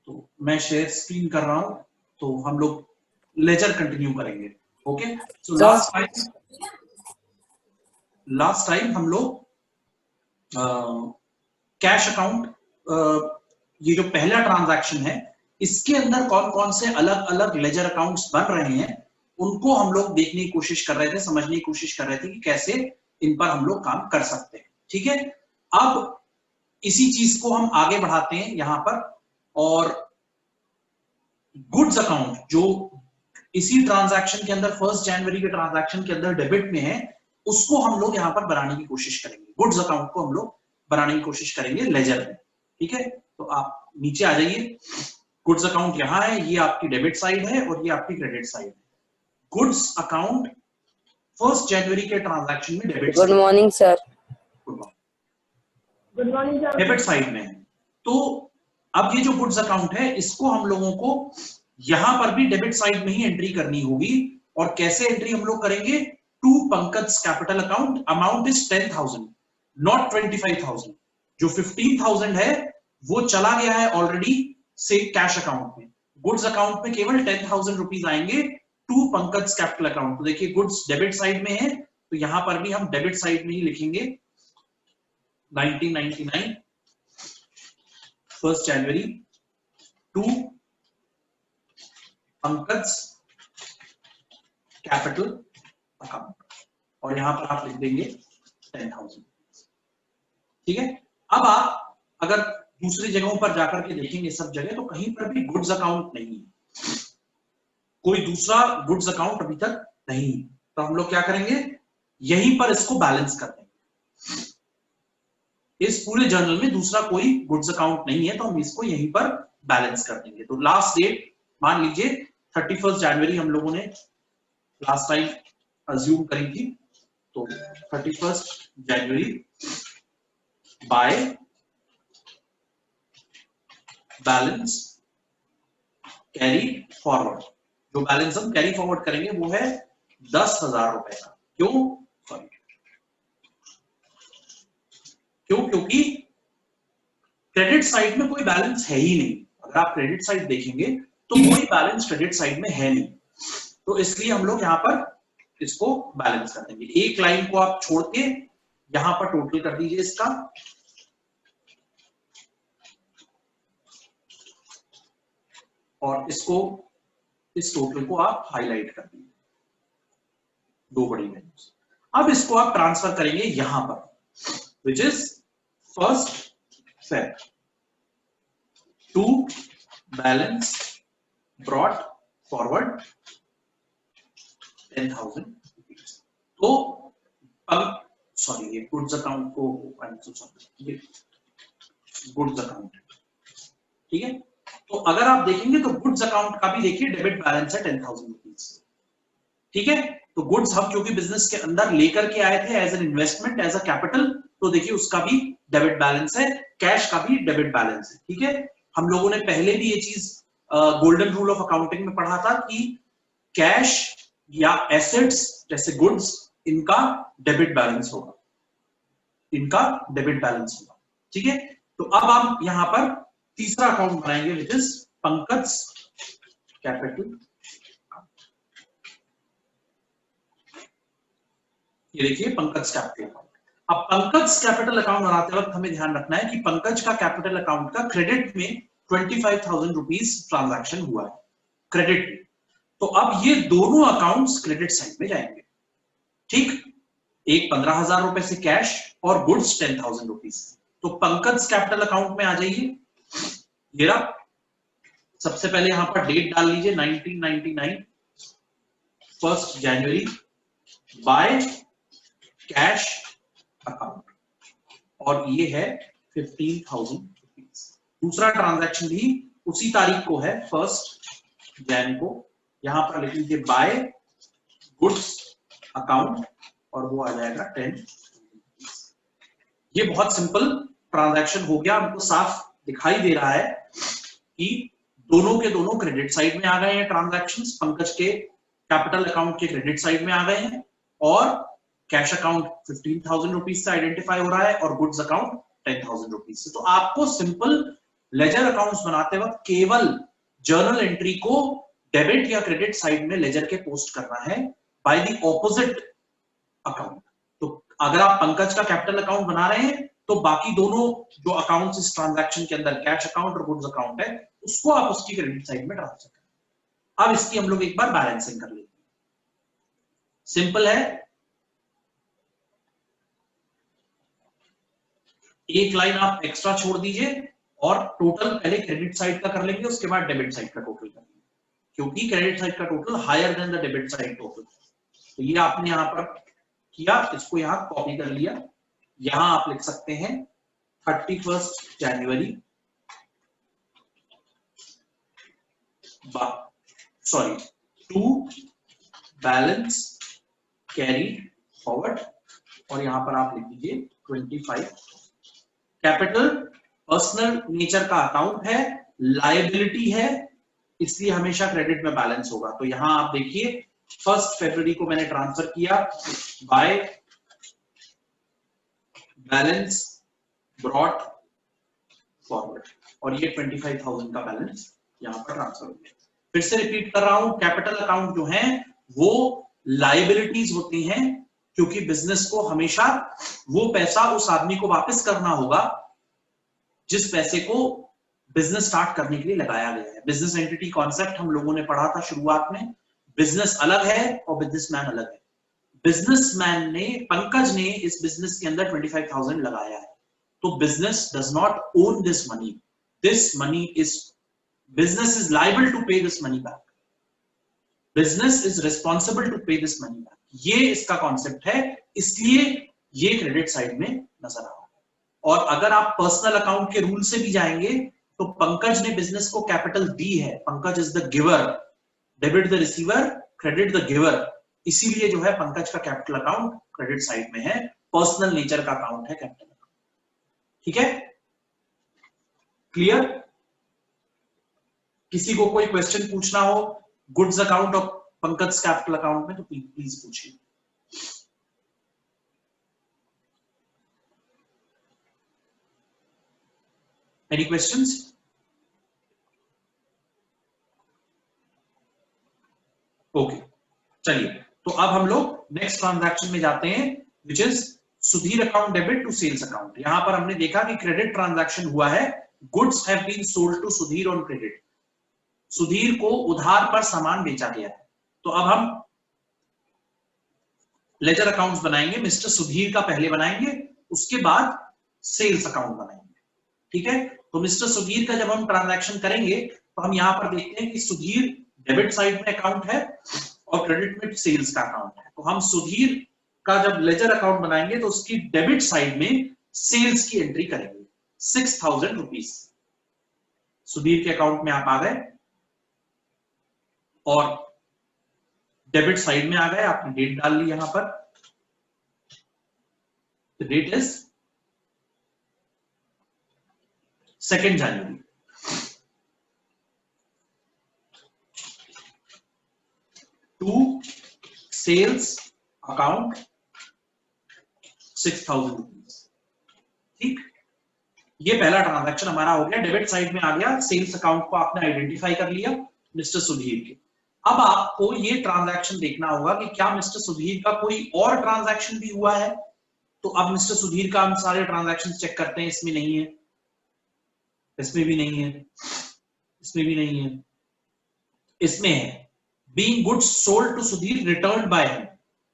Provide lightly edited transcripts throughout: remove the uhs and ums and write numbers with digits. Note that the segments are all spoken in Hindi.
तो मैं शेयर स्क्रीन कर रहा हूं, तो हम लोग लेजर कंटिन्यू करेंगे। ओके, सो लास्ट टाइम हम लोग कैश अकाउंट, ये जो पहला ट्रांजैक्शन है इसके अंदर कौन कौन से अलग अलग लेजर अकाउंट्स बन रहे हैं उनको हम लोग देखने की कोशिश कर रहे थे, समझने की कोशिश कर रहे थे कि कैसे इन पर हम लोग काम कर सकते हैं। ठीक है, अब इसी चीज को हम आगे बढ़ाते हैं यहां पर, और गुड्स अकाउंट जो इसी ट्रांजैक्शन के अंदर 1 जनवरी के ट्रांजैक्शन के अंदर डेबिट में है, उसको हम लोग यहां पर बनाने की कोशिश करेंगे। गुड्स अकाउंट को हम लोग बनाने की कोशिश करेंगे लेजर में। ठीक है, तो आप नीचे आ जाइए। गुड्स अकाउंट यहां है, ये आपकी डेबिट साइड है और ये आपकी क्रेडिट साइड है। गुड्स अकाउंट 1 जनवरी के ट्रांजैक्शन में debit, good morning sir, good morning sir, debit side में है। तो अब ये जो गुड्स अकाउंट है इसको हम लोगों को यहां पर भी डेबिट साइड में ही एंट्री करनी होगी। और कैसे एंट्री हम लोग करेंगे? To Pankaj capital account, amount is 10,000 not 25,000। जो 15,000 है वो चला गया है ऑलरेडी से कैश अकाउंट में। गुड्स अकाउंट में केवल 10,000 रुपीज आएंगे टू पंकज कैपिटल अकाउंट। तो देखिए गुड्स डेबिट साइड में है, तो यहां पर भी हम डेबिट साइड में ही लिखेंगे 1999 1 जनवरी टू पंकज कैपिटल अकाउंट, और यहां पर आप लिख देंगे 10,000। ठीक है, अब आप अगर दूसरी जगहों पर जाकर के देखेंगे सब जगह, तो कहीं पर भी गुड्स अकाउंट नहीं है, कोई दूसरा गुड्स अकाउंट अभी तक नहीं। तो हम लोग क्या करेंगे, यहीं पर इसको बैलेंस कर देंगे। इस पूरे जर्नल में दूसरा कोई गुड्स अकाउंट नहीं है, तो हम इसको यहीं पर बैलेंस कर देंगे। तो लास्ट डेट मान लीजिए 31 जनवरी हम लोगों ने लास्ट टाइम अज्यूम करी थी, तो 31 जनवरी बाय बैलेंस कैरी फॉरवर्ड। जो बैलेंस हम कैरी फॉरवर्ड करेंगे वो है 10,000 रुपए का। क्यों? क्योंकि क्रेडिट साइड में कोई बैलेंस है ही नहीं। अगर आप क्रेडिट साइड देखेंगे तो कोई बैलेंस क्रेडिट साइड में है नहीं, तो इसलिए हम लोग यहां पर इसको बैलेंस कर देंगे। एक लाइन को आप छोड़ के यहां पर टोटल कर दीजिए इसका, और इसको, इस टोटल को आप हाईलाइट कर दीजिए, दो बड़ी वैल्यूज। अब इसको आप ट्रांसफर करेंगे यहां पर, which is 1 Feb to balance brought forward 10,000 rupees। तो अब सॉरी, ये गुड्स अकाउंट को, ये गुड्स अकाउंट, ठीक है। तो अगर आप देखेंगे तो गुड्स अकाउंट का भी देखिए डेबिट बैलेंस है 10,000 रुपीज। ठीक है, तो गुड्स हम क्योंकि बिजनेस के अंदर लेकर के आए थे as an investment, as a capital, तो देखिए उसका भी डेबिट बैलेंस है, कैश का भी डेबिट बैलेंस है। ठीक है, हम लोगों ने पहले भी ये चीज गोल्डन रूल ऑफ अकाउंटिंग में पढ़ा था कि कैश या एसेट्स जैसे गुड्स, इनका डेबिट बैलेंस होगा, इनका डेबिट बैलेंस होगा। ठीक है, तो अब हम यहां पर तीसरा अकाउंट बनाएंगे विच इज पंकज कैपिटल। ये देखिए पंकज कैपिटल अकाउंट। अब पंकज कैपिटल अकाउंट बनाते वक्त हमें ध्यान रखना है कि पंकज का कैपिटल अकाउंट का क्रेडिट में 25,000 रुपीज ट्रांजैक्शन हुआ है क्रेडिट में। तो अब ये दोनों अकाउंट्स क्रेडिट साइड में जाएंगे। ठीक, एक 15,000 रुपए से कैश और गुड्स 10,000 रुपीज। तो पंकज कैपिटल अकाउंट में आ जाइए, ये रहा। सबसे पहले यहां पर डेट डाल लीजिए 1999 1 जनवरी बाय कैश अकाउंट, और ये है 15,000 रुपीज। दूसरा ट्रांजैक्शन भी उसी तारीख को है 1 जैन को, यहां पर लिख लीजिए बाय गुड्स अकाउंट, और वो आ जाएगा 10। ये बहुत सिंपल ट्रांजैक्शन हो गया, हमको साफ दिखाई दे रहा है कि दोनों के दोनों क्रेडिट साइड में आ गए हैं ट्रांजैक्शंस। पंकज के कैपिटल अकाउंट के क्रेडिट साइड में आ गए हैं, और कैश अकाउंट 15,000 रुपीज से आइडेंटिफाई हो रहा है, और गुड्स अकाउंट 10,000 रुपीज से। तो आपको सिंपल लेजर अकाउंट्स बनाते वक्त केवल जर्नल एंट्री को डेबिट या क्रेडिट साइड में लेजर के पोस्ट करना है बाय द ऑपोजिट अकाउंट। तो अगर आप पंकज का कैपिटल अकाउंट बना रहे हैं तो बाकी दोनों जो अकाउंट्स इस ट्रांजैक्शन के अंदर, कैश अकाउंट और गुड्स अकाउंट है, उसको आप उसकी क्रेडिट साइड में ट्रांसफर करें। अब इसकी हम लोग एक बार बैलेंसिंग कर लेंगे। सिंपल है, एक लाइन आप एक्स्ट्रा छोड़ दीजिए और टोटल पहले क्रेडिट साइड का कर लेंगे, उसके बाद डेबिट साइड का टोटल कर लेंगे, क्योंकि क्रेडिट साइड का total higher than the debit side total. तो ये आपने यहां पर किया, इसको यहां कॉपी कर लिया। यहां आप लिख सकते हैं 31 जनवरी टू बैलेंस कैरी फॉरवर्ड, और यहां पर आप लिख दीजिए 25। कैपिटल पर्सनल नेचर का अकाउंट है, लायबिलिटी है, इसलिए हमेशा क्रेडिट में बैलेंस होगा। तो यहां आप देखिए 1 फरवरी को मैंने ट्रांसफर किया बाय बैलेंस ब्रॉट फॉरवर्ड, और ये 25,000 का बैलेंस यहां पर ट्रांसफर हो गया। फिर से रिपीट कर रहा हूं, कैपिटल अकाउंट जो है वो लायबिलिटीज होती हैं, क्योंकि बिजनेस को हमेशा वो पैसा उस आदमी को वापस करना होगा जिस पैसे को बिजनेस स्टार्ट करने के लिए लगाया गया है। बिजनेस एंटिटी कॉन्सेप्ट हम लोगों ने पढ़ा था शुरुआत में। बिजनेस अलग है और बिजनेसमैन अलग है। बिजनेसमैन ने, पंकज ने इस बिजनेस के अंदर 25,000 लगाया है, तो business does not own this money, this money is, business is liable to pay this money back, business is responsible to pay this money back. ये इसका कॉन्सेप्ट है, इसलिए ये क्रेडिट साइड में नजर आ रहा है। और अगर आप पर्सनल अकाउंट के रूल से भी जाएंगे तो पंकज ने बिजनेस को कैपिटल दी है, Pankaj is the giver, debit the receiver, credit the giver, इसीलिए जो है पंकज का कैपिटल अकाउंट क्रेडिट साइड में है, पर्सनल नेचर का अकाउंट है कैपिटल अकाउंट। ठीक है, क्लियर? किसी को कोई क्वेश्चन पूछना हो गुड्स अकाउंट और पंकज कैपिटल अकाउंट में तो प्लीज पूछिए। Any questions? ओके, चलिए तो अब हम लोग नेक्स्ट ट्रांजैक्शन में जाते हैं, which is Sudhir account debit to sales account. यहां पर हमने देखा कि क्रेडिट ट्रांजैक्शन हुआ है, goods have been sold to Sudhir on credit, Sudhir को उधार पर सामान बेचा गया है। तो अब हम लेजर अकाउंट्स बनाएंगे, मिस्टर सुधीर का पहले बनाएंगे, उसके बाद सेल्स अकाउंट बनाएंगे। ठीक है, तो मिस्टर सुधीर का जब हम ट्रांजैक्शन करेंगे तो हम यहां पर देखते हैं कि सुधीर डेबिट साइड में अकाउंट है और क्रेडिट में सेल्स का अकाउंट है। तो हम सुधीर का जब लेजर अकाउंट बनाएंगे तो उसकी डेबिट साइड में सेल्स की एंट्री करेंगे 6,000 रुपीज। सुधीर के अकाउंट में आप आ गए और डेबिट साइड में आ गए, आपने डेट डाल ली यहां पर, date is 2 January. To sales account 6,000 rupees. ठीक, ये पहला ट्रांजैक्शन हमारा हो गया, डेबिट साइड में आ गया, सेल्स अकाउंट को आपने आइडेंटिफाई कर लिया मिस्टर सुधीर के। अब आपको ये ट्रांजैक्शन देखना होगा कि क्या मिस्टर सुधीर का कोई और ट्रांजैक्शन भी हुआ है। तो अब मिस्टर सुधीर का हम सारे ट्रांजैक्शन चेक करते हैं, इसमें नहीं है, इसमें भी नहीं है, इसमें भी नहीं है, इसमें है being goods sold to Sudhir return by him,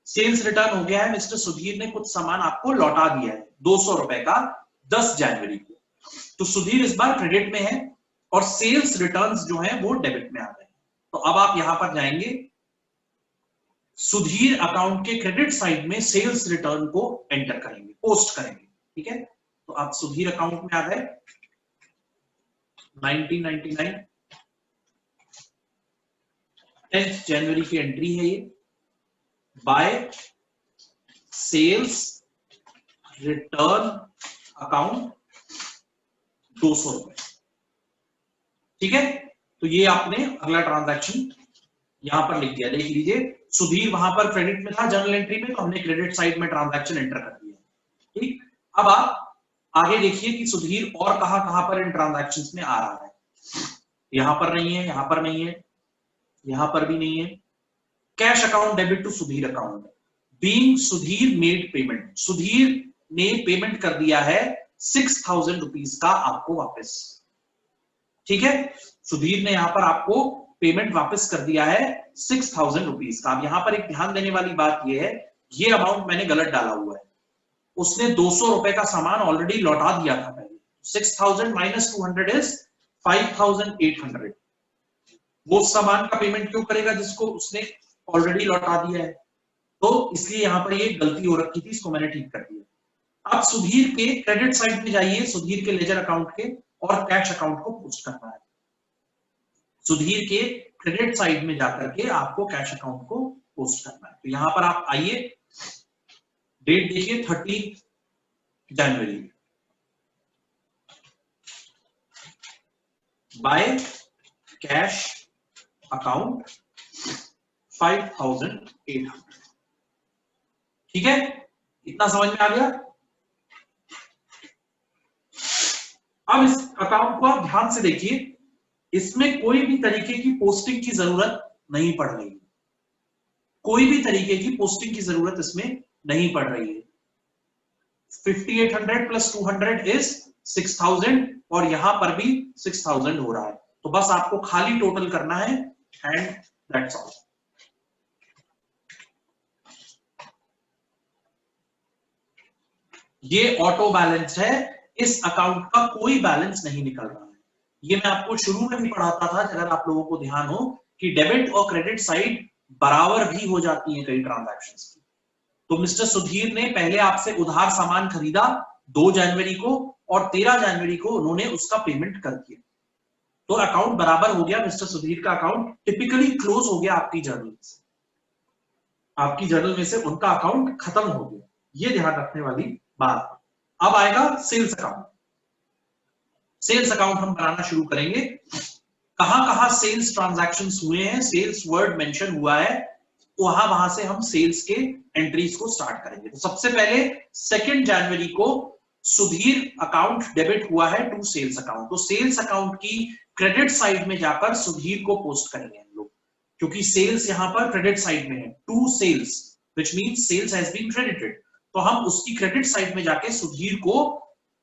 sales return हो गया है, मिस्टर सुधीर ने कुछ सामान आपको लौटा दिया है 200 रुपए का 10 जनवरी को। तो सुधीर इस बार क्रेडिट में है और सेल्स रिटर्न्स जो हैं वो डेबिट में आ गए। तो अब आप यहां पर जाएंगे, सुधीर अकाउंट के क्रेडिट साइड में सेल्स रिटर्न को एंटर करेंगे, पोस्ट करेंगे। ठीक है, तो आप सुधीर अकाउंट में आ गए, 1999 10 जनवरी की एंट्री है ये, बाय सेल्स रिटर्न अकाउंट 200 रुपए। ठीक है, तो ये आपने अगला ट्रांजैक्शन यहां पर लिख दिया, देख लीजिए सुधीर वहां पर क्रेडिट में था जर्नल एंट्री में, तो हमने क्रेडिट साइड में ट्रांजैक्शन एंटर कर दिया। ठीक, अब आप आगे देखिए कि सुधीर और कहां पर इन ट्रांजैक्शंस में आ रहा है। यहां पर नहीं है, यहां पर नहीं है, यहां पर भी नहीं है। Cash account debit to Sudhir account, being Sudhir made payment, Sudhir ने पेमेंट कर दिया है 6,000 रुपीज का आपको वापस। ठीक है, सुधीर ने यहां पर आपको पेमेंट वापस कर दिया है 6,000 रुपीज का। अब यहां पर एक ध्यान देने वाली बात यह है, ये अमाउंट मैंने गलत डाला हुआ है। उसने 200 रुपए का सामान ऑलरेडी लौटा दिया था पहले। 6,000 माइनस 200 इज 5,800। वो सामान का पेमेंट क्यों करेगा जिसको उसने ऑलरेडी लौटा दिया है? तो इसलिए यहां पर ये गलती हो रखी थी, इसको मैंने ठीक कर दिया। अब सुधीर के क्रेडिट साइड में जाइए, सुधीर के लेजर अकाउंट के, और कैश अकाउंट को पोस्ट करना है। सुधीर के क्रेडिट साइड में जाकर के आपको कैश अकाउंट को पोस्ट करना है। तो यहां पर आप आइए, डेट देखिए 30 जनवरी, बाय कैश अकाउंट 5,800। ठीक है, इतना समझ में आ गया। अब इस अकाउंट को आप ध्यान से देखिए, इसमें कोई भी तरीके की पोस्टिंग की जरूरत नहीं पड़ रही है, कोई भी तरीके की पोस्टिंग की जरूरत इसमें नहीं पड़ रही है। 5,800 प्लस 200 इज 6,000, और यहां पर भी 6,000 हो रहा है। तो बस आपको खाली टोटल करना है एंड दैट्स ऑल। ये ऑटो बैलेंस है, इस अकाउंट का कोई बैलेंस नहीं निकल रहा है। ये मैं आपको शुरू में भी पढ़ाता था, अगर आप लोगों को ध्यान हो, कि डेबिट और क्रेडिट साइड बराबर भी हो जाती है कई ट्रांजैक्शंस की। तो मिस्टर सुधीर ने पहले आपसे उधार सामान खरीदा 2 जनवरी को, और 13 जनवरी को उन्होंने उसका पेमेंट कर दिया। तो अकाउंट बराबर हो गया, मिस्टर सुधीर का अकाउंट टिपिकली क्लोज हो गया आपकी जर्नल से, आपकी जर्नल में से उनका अकाउंट खत्म हो गया। ये ध्यान रखने वाली बात। अब आएगा सेल्स अकाउंट। सेल्स अकाउंट हम बनाना शुरू करेंगे। कहां कहां सेल्स ट्रांजैक्शंस हुए हैं, सेल्स वर्ड मेंशन हुआ है, वहां वहां से हम सेल्स के एंट्रीज को स्टार्ट करेंगे। तो सबसे पहले 2 जनवरी को सुधीर अकाउंट डेबिट हुआ है टू सेल्स अकाउंट। तो सेल्स अकाउंट की क्रेडिट साइड में जाकर सुधीर को पोस्ट करेंगे हम लोग, क्योंकि सेल्स यहां पर क्रेडिट साइड में है, to sales which means sales has been credited. तो हम उसकी क्रेडिट साइड में जाके सुधीर को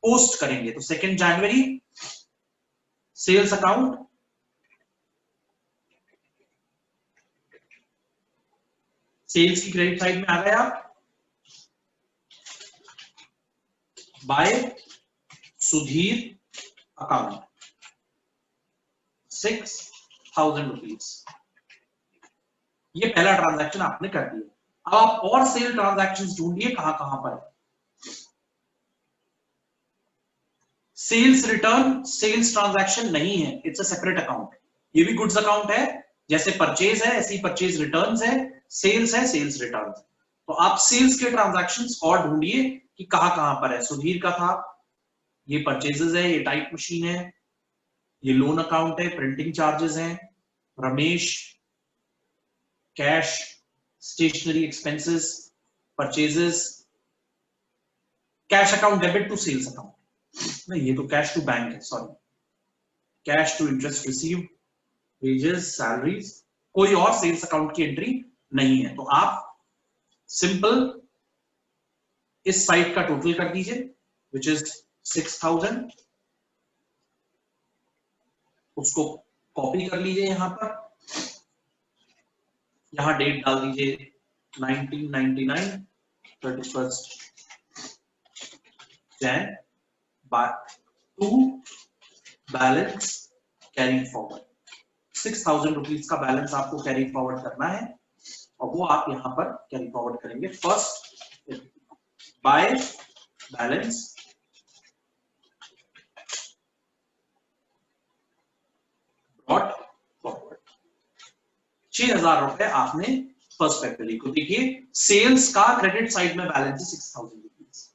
पोस्ट करेंगे। तो 2 जनवरी सेल्स अकाउंट, सेल्स की क्रेडिट साइड में आ गए आप, बाय सुधीर अकाउंट 6,000 रुपीज। ये पहला ट्रांजैक्शन आपने कर दिया। अब आप और सेल ट्रांजैक्शंस ढूंढिए कहां कहां पर। सेल्स रिटर्न सेल्स ट्रांजैक्शन नहीं है, इट्स अ सेपरेट अकाउंट। ये भी गुड्स अकाउंट है, जैसे परचेज है ऐसी परचेज रिटर्न्स है, सेल्स है सेल्स रिटर्न्स। तो आप सेल्स के ट्रांजैक्शंस और ढूंढिए कि कहां कहां पर है। सुधीर का था, ये परचेजेस है, ये टाइप मशीन है, ये लोन अकाउंट है, प्रिंटिंग चार्जेस हैं, Ramesh cash, stationery expenses, purchases, cash account debit to sales account. नहीं, ये तो कैश टू बैंक है, sorry, cash to interest receive, wages, salaries, कोई और सेल्स अकाउंट की एंट्री नहीं है। तो आप सिंपल इस साइड का टोटल कर दीजिए, विच इज 6,000, उसको कॉपी कर लीजिए यहां पर, यहां डेट डाल दीजिए 1999, 31 Jan, to balance carry forward. 6,000 rupees का बैलेंस आपको कैरी फॉरवर्ड करना है, और वो आप यहां पर कैरी फॉरवर्ड करेंगे। First by balance brought forward, 6,000 रुपए आपने फर्स्ट फैक्टरी को। देखिए सेल्स का क्रेडिट साइड में बैलेंस है 6,000 रुपीज,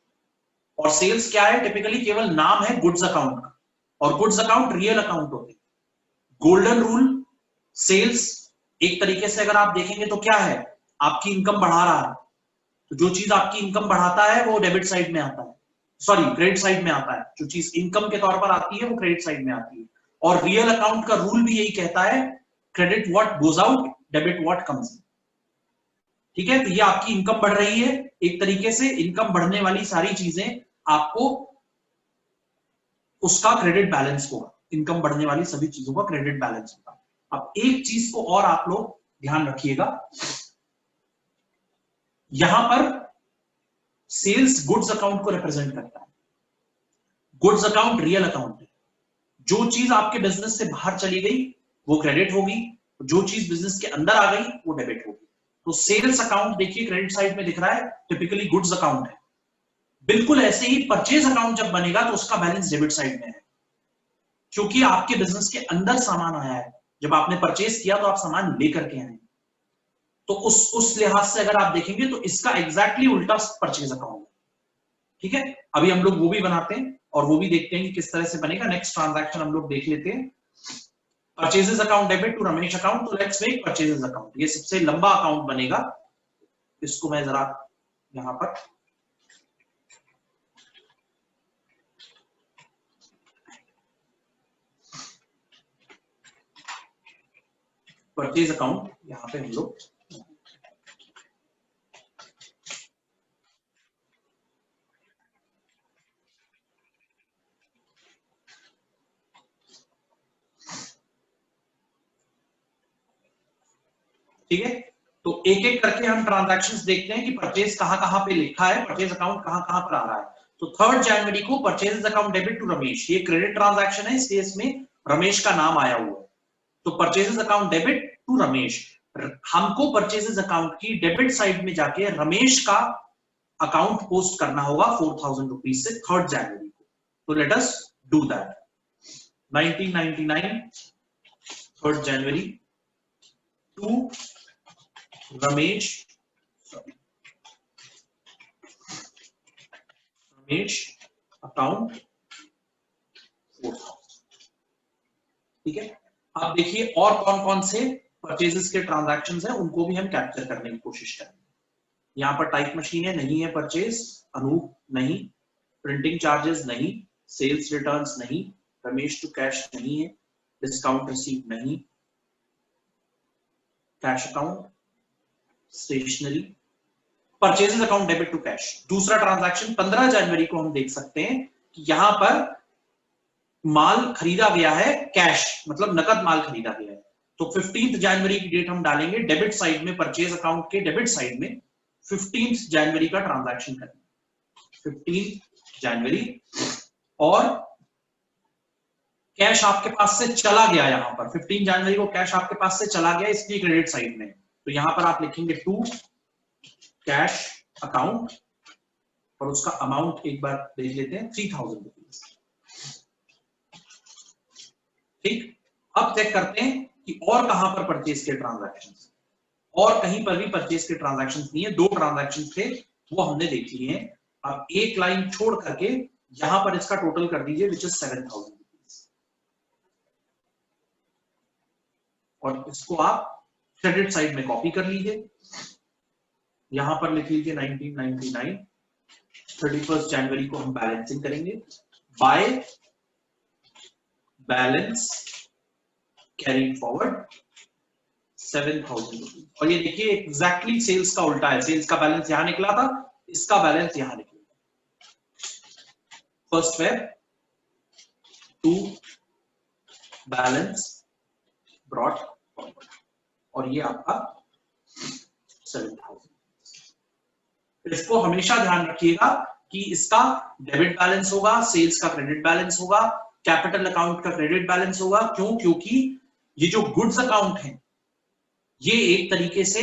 और सेल्स क्या है, टिपिकली केवल नाम है गुड्स अकाउंट का, और गुड्स अकाउंट रियल अकाउंट होते हैं। गोल्डन रूल, सेल्स एक तरीके से अगर आप देखेंगे तो क्या है, आपकी इनकम बढ़ा रहा है। तो जो चीज आपकी इनकम बढ़ाता है वो डेबिट साइड में आता है, सॉरी क्रेडिट साइड में आता है, जो चीज इनकम के तौर पर आती है वो क्रेडिट साइड में आती है। और रियल अकाउंट का रूल भी यही कहता है, credit what goes out, debit what comes in. ठीक है, तो ये आपकी इनकम बढ़ रही है, एक तरीके से इनकम बढ़ने वाली सारी चीजें आपको उसका क्रेडिट बैलेंस होगा, इनकम बढ़ने वाली सभी चीजों का क्रेडिट बैलेंस होगा। अब एक चीज को और आप लोग ध्यान रखिएगा, यहां पर सेल्स गुड्स अकाउंट को रिप्रेजेंट करता है। गुड्स अकाउंट रियल अकाउंट है, जो चीज आपके बिजनेस से बाहर चली गई वो क्रेडिट होगी, जो चीज बिजनेस के अंदर आ गई वो डेबिट होगी। तो सेल्स अकाउंट देखिए क्रेडिट साइड में दिख रहा है, टिपिकली गुड्स अकाउंट है। बिल्कुल ऐसे ही परचेज अकाउंट जब बनेगा तो उसका बैलेंस डेबिट साइड में है, क्योंकि आपके बिजनेस के अंदर सामान आया है, जब आपने परचेज किया तो आप सामान लेकर के आए। तो उस लिहाज से अगर आप देखेंगे तो इसका एग्जैक्टली उल्टा परचेज अकाउंट है। ठीक है, अभी हम लोग वो भी बनाते हैं और वो भी देखते हैं कि किस तरह से बनेगा। नेक्स्ट ट्रांजैक्शन हम लोग देख लेते हैं, purchases account debit to Ramesh account. तो लेट्स मेक परचेजेस अकाउंट, ये सबसे लंबा अकाउंट बनेगा। इसको मैं जरा यहां पर परचेज अकाउंट यहां पे हम लोग ठीक है, तो एक एक करके हम ट्रांजैक्शंस देखते हैं कि परचेज कहां पे लिखा है, परचेज अकाउंट कहां पर आ रहा है। तो 3 जनवरी को purchase account debit to Ramesh, ये क्रेडिट ट्रांजैक्शन है, इसलिए इसमें रमेश का नाम आया हुआ है। तो purchases account debit to Ramesh, हमको परचेजेस अकाउंट की डेबिट साइड में जाके रमेश का अकाउंट पोस्ट करना होगा 4000 रुपीज से 3 जनवरी को। तो let us do that. 1999 3 January to Ramesh account 4000। ठीक है, आप देखिए और कौन कौन से परचेजेस के ट्रांजैक्शंस हैं, उनको भी हम कैप्चर करने की कोशिश करेंगे। यहाँ पर टाइप मशीन है, नहीं है परचेज, अनूप नहीं, प्रिंटिंग चार्जेस नहीं, सेल्स रिटर्न्स नहीं, रमेश टू कैश नहीं है, डिस्काउंट रिसीव नहीं, cash account, stationery, purchases account debit to cash. दूसरा ट्रांजैक्शन 15 जनवरी को हम देख सकते हैं कि यहां पर माल खरीदा गया है, कैश मतलब नकद माल खरीदा गया है। तो 15 जनवरी की डेट हम डालेंगे डेबिट साइड में, परचेज अकाउंट के डेबिट साइड में 15 जनवरी का ट्रांजैक्शन करेंगे, 15 जनवरी। और कैश आपके पास से चला गया, यहां पर 15 जनवरी को कैश आपके पास से चला गया, इसलिए क्रेडिट साइड में। तो यहां पर आप लिखेंगे टू कैश अकाउंट और उसका अमाउंट एक बार देख लेते हैं, 3000 रुपीज। ठीक, अब चेक करते हैं कि और कहां पर परचेज के ट्रांजैक्शंस, और कहीं पर भी परचेज के ट्रांजैक्शंस नहीं है। 2 ट्रांजैक्शंस थे वो हमने देख लिए हैं। अब एक लाइन छोड़ करके यहां पर इसका टोटल कर दीजिए, विच इज 7000 रुपीज। और इसको आप क्रेडिट साइड में कॉपी कर लीजिए, यहां पर लिख लीजिए 1999 31 जनवरी को हम बैलेंसिंग करेंगे, by balance carrying forward 7000 rupees. और ये देखिए एग्जैक्टली सेल्स का उल्टा है, सेल्स का बैलेंस यहां निकला था, इसका बैलेंस यहां निकला। First web two balance brought forward, और ये आपका 7000। इसको हमेशा ध्यान रखिएगा कि इसका डेबिट बैलेंस होगा, सेल्स का क्रेडिट बैलेंस होगा, कैपिटल अकाउंट का क्रेडिट बैलेंस होगा। क्यों? क्योंकि ये जो गुड्स अकाउंट है ये एक तरीके से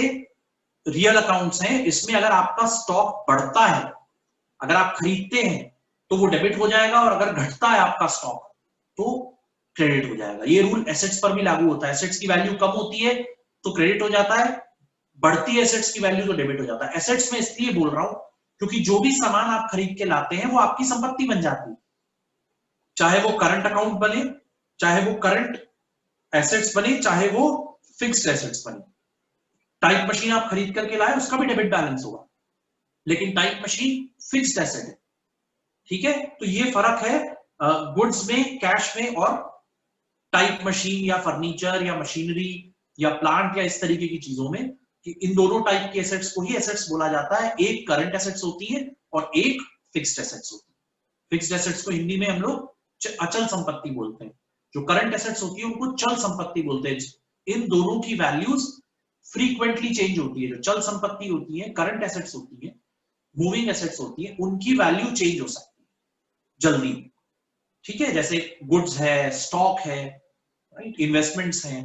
रियल अकाउंट्स हैं, इसमें अगर आपका स्टॉक बढ़ता है, अगर आप खरीदते हैं तो वो डेबिट हो जाएगा, और अगर घटता है आपका स्टॉक तो क्रेडिट हो जाएगा। ये रूल एसेट्स पर भी लागू होता है, एसेट्स की वैल्यू कम होती है तो क्रेडिट हो जाता है, बढ़ती है एसेट्स की वैल्यू तो डेबिट हो जाता है। एसेट्स में इसलिए बोल रहा हूं क्योंकि जो भी सामान आप खरीद के लाते हैं वो आपकी संपत्ति बन जाती है, चाहे वो करंट अकाउंट बने, चाहे वो करंट एसेट्स बने, चाहे वो फिक्स्ड एसेट्स बने। टाइप मशीन आप खरीद करके लाए, उसका भी डेबिट बैलेंस होगा, लेकिन टाइप मशीन फिक्स्ड एसेट है, ठीक है, तो ये फर्क है गुड्स में, कैश में और टाइप मशीन या फर्नीचर या मशीनरी या प्लांट या इस तरीके की चीजों में, कि इन दोनों टाइप के एसेट्स को ही एसेट्स बोला जाता है। एक करंट एसेट्स होती है और एक फिक्स्ड एसेट्स होती है। फिक्स्ड एसेट्स को हिंदी में हम लोग अचल संपत्ति बोलते हैं, जो करंट एसेट्स होती है उनको चल संपत्ति बोलते हैं। इन दोनों की वैल्यूज फ्रीक्वेंटली चेंज होती है। जो चल संपत्ति होती है, करंट एसेट्स होती है, मूविंग एसेट्स होती है, उनकी वैल्यू चेंज हो सकती है जल्दी। ठीक है, जैसे गुड्स है, स्टॉक है, राइट, इन्वेस्टमेंट्स हैं,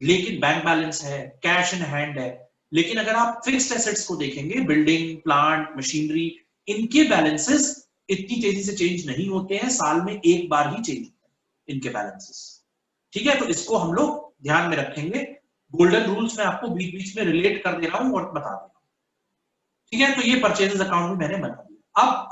लेकिन बैंक बैलेंस है, कैश इन हैंड है। लेकिन अगर आप फिक्स्ड एसेट्स को देखेंगे, बिल्डिंग, प्लांट, मशीनरी, इनके बैलेंसेस इतनी तेजी से चेंज नहीं होते हैं, साल में एक बार ही चेंज होते हैं इनके बैलेंसेस। ठीक है, तो इसको हम लोग ध्यान में रखेंगे। गोल्डन रूल्स में आपको बीच बीच में रिलेट कर दे रहा हूं और बता दे रहा हूं। ठीक है, तो ये परचेजेस अकाउंट भी मैंने बना दिया। अब